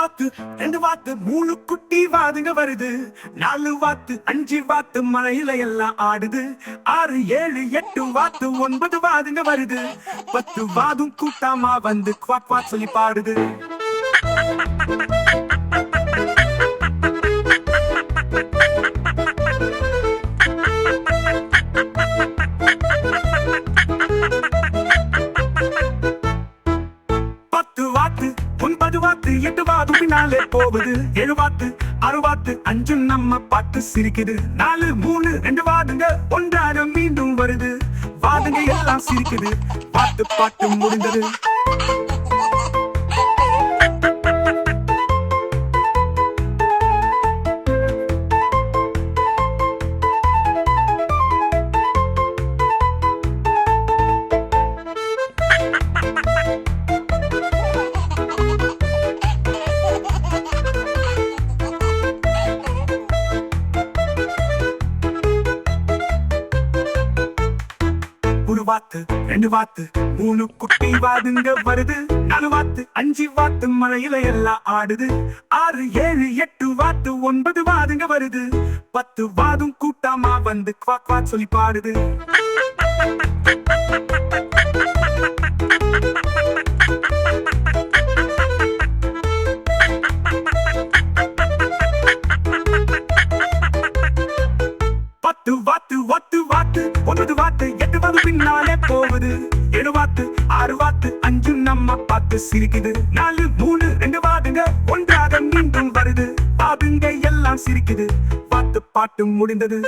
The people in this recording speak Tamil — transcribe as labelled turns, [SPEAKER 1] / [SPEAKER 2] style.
[SPEAKER 1] வாத்து 2 வாத்து 3 குட்டி வாதுங்க வருது. 4 வாத்து 5 வாத்து மழையில எல்லாம் ஆடுது. 6 7 8 வாத்து 9 வாதுங்க வருது. 10 வாதும் கூட்டாமா வந்து குவாக் குவாக் சொல்லி பாடுது. வாத்து 9 வாத்து 8 வாது பின்னாலே போகுது. 7 வாத்து 6 வாத்து 5 நம்ம பாட்டு சிரிக்குது. 4 3 2 வாதுங்க ஒன்றாக மீண்டும் வருது. வாதுங்க எல்லாம் சிரிக்குது. பாட்டு பாட்டு முடிந்தது. ஒரு வாத்து 2 வாத்து 3 குட்டி வாதுங்க வருது. 4 வாத்து 5 வாத்து மழையில எல்லாம் ஆடுது. 6 7 8 வாத்து 9 வாதுங்க வருது. 10 வாதும் கூட்டாமா வந்து குவாக் குவாக் சொல்லி பாடுது. வாத்து 10 வாத்து 9 வாத்து 8 வாது பின்னாலே போகுது. 7 வாத்து 6 வாத்து 5 நம்ம பாட்டு சிரிக்குது. 4 3 2 வாதுங்க ஒன்றாக மீண்டும் வருது. வாதுங்க எல்லாம் சிரிக்குது. பாட்டு பாட்டு முடிந்தது.